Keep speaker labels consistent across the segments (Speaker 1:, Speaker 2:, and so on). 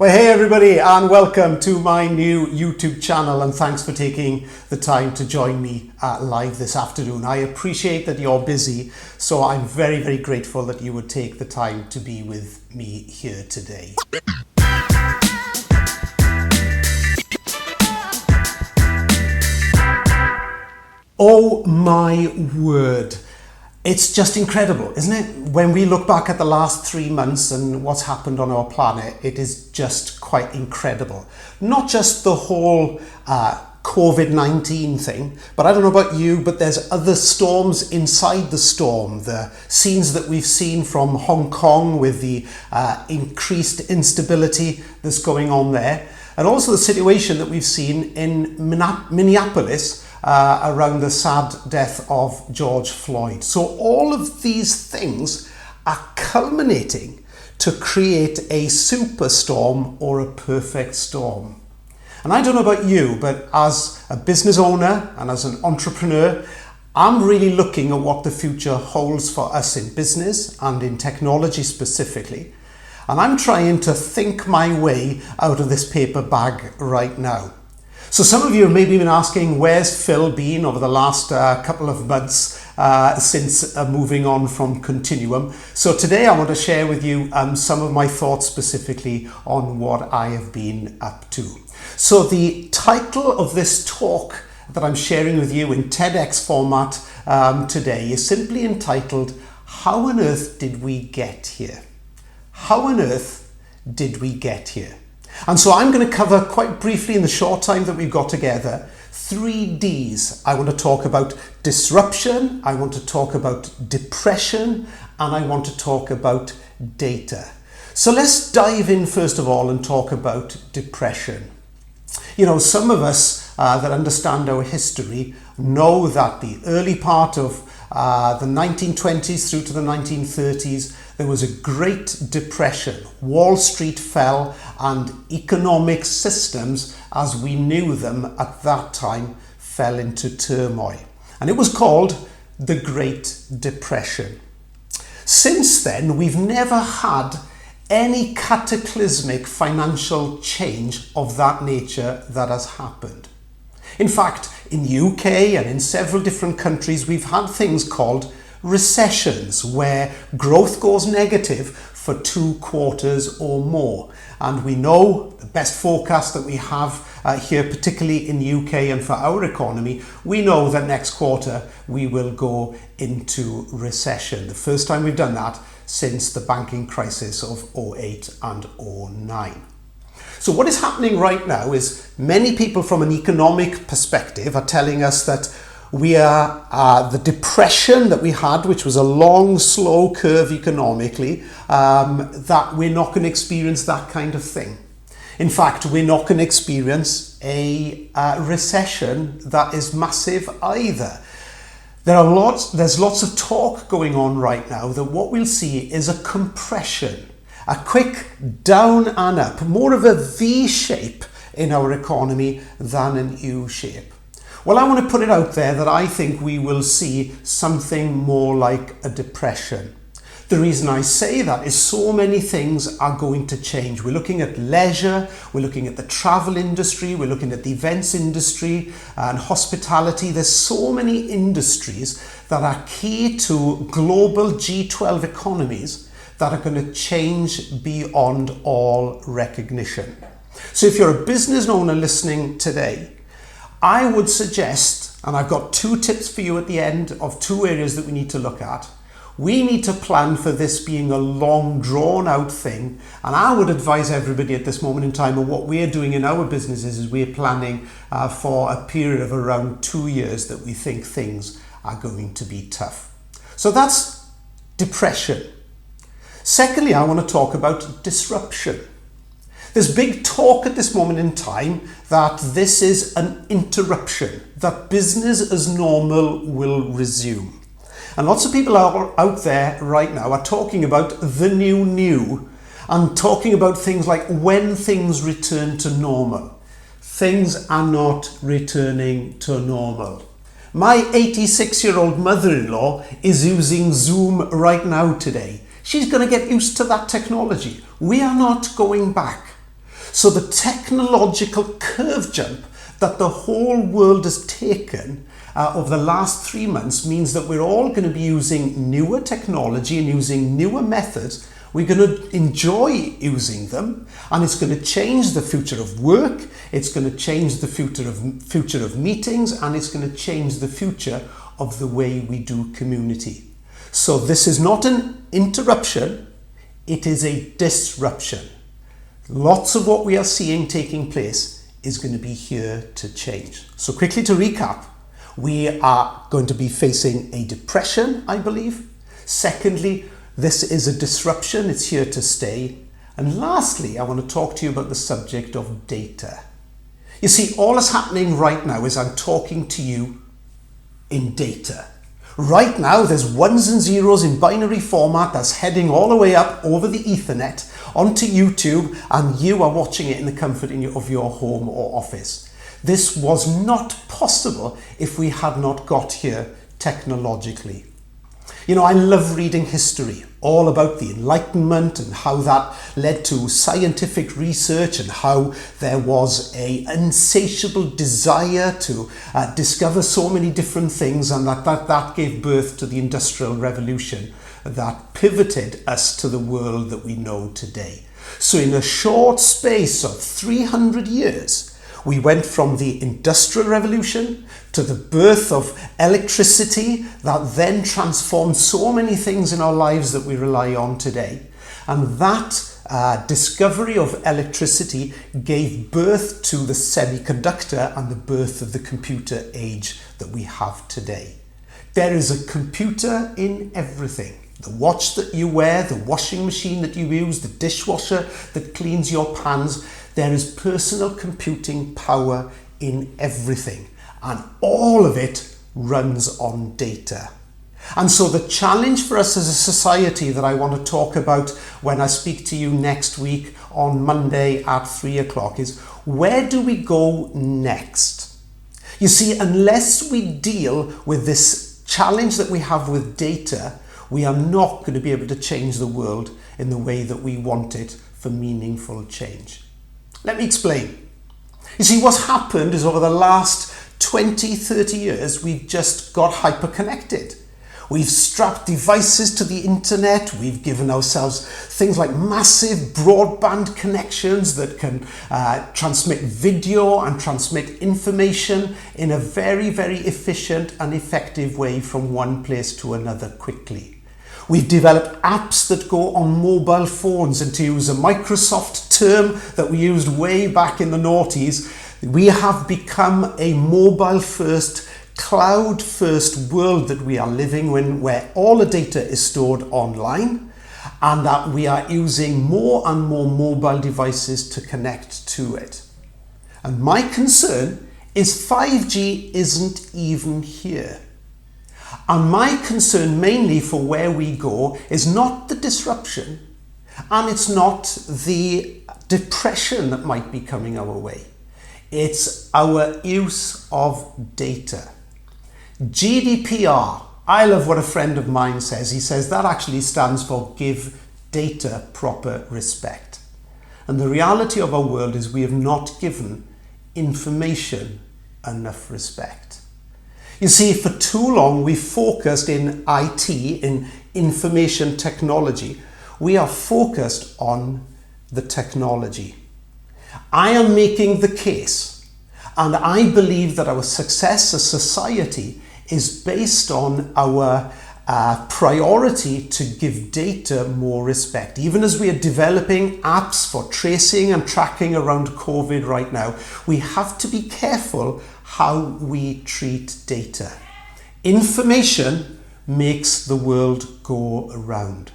Speaker 1: Well, hey everybody, and welcome to my new YouTube channel, and thanks for taking the time to join me live this afternoon. I appreciate that you're busy, so I'm very, very grateful that you would take the time to be with me here today. Oh my word. It's just incredible, isn't it? When we look back at the last 3 months and what's happened on our planet, it is just quite incredible. Not just the whole COVID-19 thing, but I don't know about you, but there's other storms inside the storm. The scenes that we've seen from Hong Kong with the increased instability that's going on there, and also the situation that we've seen in Minneapolis around the sad death of George Floyd. So all of these things are culminating to create a superstorm or a perfect storm. And I don't know about you, but as a business owner and as an entrepreneur, I'm really looking at what the future holds for us in business and in technology specifically. And I'm trying to think my way out of this paper bag right now. So some of you have maybe been asking, where's Phil been over the last couple of months since moving on from Continuum? So today I want to share with you some of my thoughts specifically on what I have been up to. So the title of this talk that I'm sharing with you in TEDx format today is simply entitled, How on Earth Did We Get Here? How on earth did we get here? And so I'm going to cover quite briefly in the short time that we've got together 3 Ds. I want to talk about disruption, I want to talk about depression, and I want to talk about data. So let's dive in first of all and talk about depression. You know, some of us that understand our history know that the early part of the 1920s through to the 1930s, there was a Great Depression. Wall Street fell and economic systems as we knew them at that time fell into turmoil. And it was called the Great Depression. Since then, we've never had any cataclysmic financial change of that nature that has happened. In fact, in the UK and in several different countries, we've had things called recessions where growth goes negative for 2 quarters or more. And we know the best forecast that we have here, particularly in the UK and for our economy, we know that next quarter we will go into recession. The first time we've done that since the banking crisis of 08 and 09. So what is happening right now is many people from an economic perspective are telling us that we are the depression that we had, which was a long, slow curve economically, that we're not going to experience that kind of thing. In fact, we're not going to experience a recession that is massive either. There's lots of talk going on right now that what we'll see is a compression. A quick down and up, more of a V shape in our economy than an U shape. Well, I want to put it out there that I think we will see something more like a depression. The reason I say that is so many things are going to change. We're looking at leisure, we're looking at the travel industry, we're looking at the events industry and hospitality. There's so many industries that are key to global G12 economies that are going to change beyond all recognition. So if you're a business owner listening today, I would suggest, and I've got 2 tips for you at the end of 2 areas that we need to look at. We need to plan for this being a long, drawn out thing. And I would advise everybody at this moment in time, and what we're doing in our businesses is we're planning for a period of around 2 years that we think things are going to be tough. So that's depression. Secondly, I want to talk about disruption. There's big talk at this moment in time that this is an interruption, that business as normal will resume. And lots of people out there right now are talking about the new and talking about things like when things return to normal. Things are not returning to normal. My 86-year-old mother-in-law is using Zoom right now today. She's going to get used to that technology. We are not going back. So the technological curve jump that the whole world has taken over the last 3 months means that we're all going to be using newer technology and using newer methods. We're going to enjoy using them, and it's going to change the future of work, it's going to change the future of meetings, and it's going to change the future of the way we do community. So this is not an interruption, it is a disruption. Lots of what we are seeing taking place is going to be here to change. So quickly to recap, we are going to be facing a depression, I believe. Secondly, this is a disruption, it's here to stay. And lastly, I want to talk to you about the subject of data. You see, all that's happening right now is I'm talking to you in data. Right now, there's ones and zeros in binary format that's heading all the way up over the Ethernet onto YouTube, and you are watching it in the comfort of your home or office. This was not possible if we had not got here technologically. You know, I love reading history, all about the Enlightenment and how that led to scientific research and how there was an insatiable desire to discover so many different things, and that gave birth to the Industrial Revolution that pivoted us to the world that we know today. So in a short space of 300 years, we went from the Industrial Revolution to the birth of electricity that then transformed so many things in our lives that we rely on today. And that discovery of electricity gave birth to the semiconductor and the birth of the computer age that we have today. There is a computer in everything. The watch that you wear, the washing machine that you use, the dishwasher that cleans your pans. There is personal computing power in everything, and all of it runs on data. And so the challenge for us as a society that I want to talk about when I speak to you next week on Monday at 3 o'clock is, where do we go next? You see, unless we deal with this challenge that we have with data, we are not going to be able to change the world in the way that we want it for meaningful change. Let me explain. You see, what's happened is over the last 20, 30 years, we've just got hyper-connected. We've strapped devices to the internet. We've given ourselves things like massive broadband connections that can transmit video and transmit information in a very, very efficient and effective way from one place to another quickly. We've developed apps that go on mobile phones, and to use a Microsoft term that we used way back in the noughties, we have become a mobile-first, cloud-first world that we are living in, where all the data is stored online, and that we are using more and more mobile devices to connect to it. And my concern is 5G isn't even here. And my concern mainly for where we go is not the disruption, and it's not the depression that might be coming our way. It's our use of data. GDPR, I love what a friend of mine says. He says that actually stands for give data proper respect. And the reality of our world is we have not given information enough respect. You see, for too long we focused in IT, in information technology. We are focused on the technology. I am making the case, and I believe that our success as society is based on our priority to give data more respect. Even as we are developing apps for tracing and tracking around COVID right now, we have to be careful how we treat data. Information makes the world go around.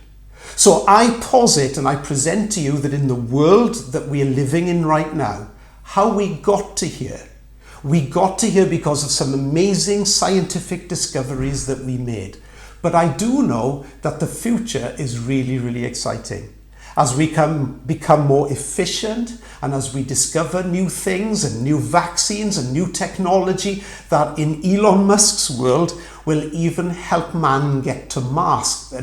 Speaker 1: So I posit and I present to you that in the world that we are living in right now, how we got to here. We got to here because of some amazing scientific discoveries that we made. But I do know that the future is really, really exciting. As we become more efficient, and as we discover new things and new vaccines and new technology that in Elon Musk's world will even help man get to Mars,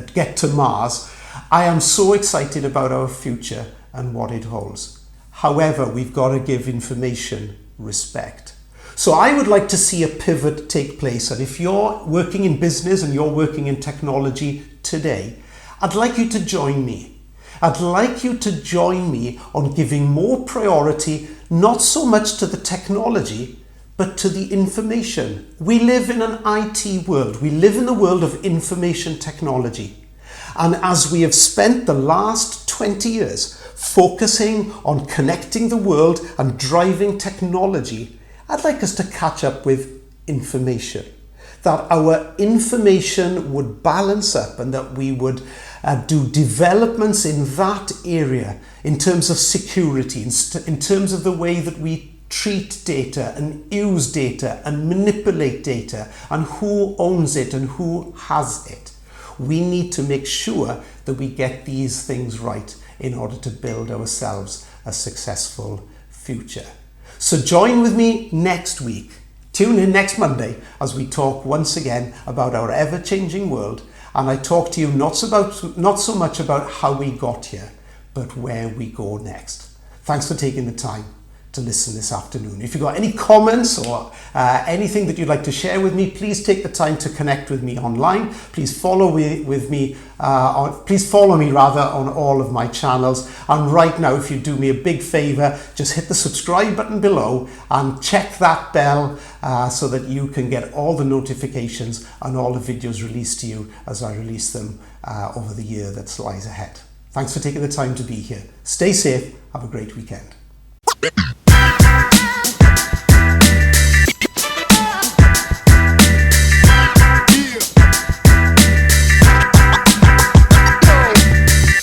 Speaker 1: I am so excited about our future and what it holds. However, we've got to give information respect. So I would like to see a pivot take place, and if you're working in business and you're working in technology today, I'd like you to join me. I'd like you to join me on giving more priority, not so much to the technology, but to the information. We live in an IT world. We live in the world of information technology. And as we have spent the last 20 years focusing on connecting the world and driving technology, I'd like us to catch up with information. That our information would balance up and that we would do developments in that area in terms of security, in terms of the way that we treat data and use data and manipulate data and who owns it and who has it. We need to make sure that we get these things right in order to build ourselves a successful future. So join with me next week. Tune in next Monday as we talk once again about our ever-changing world, and I talk to you not so much about how we got here, but where we go next. Thanks for taking the time to listen this afternoon. If you've got any comments or anything that you'd like to share with me, please take the time to connect with me online. Please follow me on all of my channels. And right now, if you do me a big favor, just hit the subscribe button below and check that bell so that you can get all the notifications and all the videos released to you as I release them over the year that lies ahead. Thanks for taking the time to be here. Stay safe. Have a great weekend.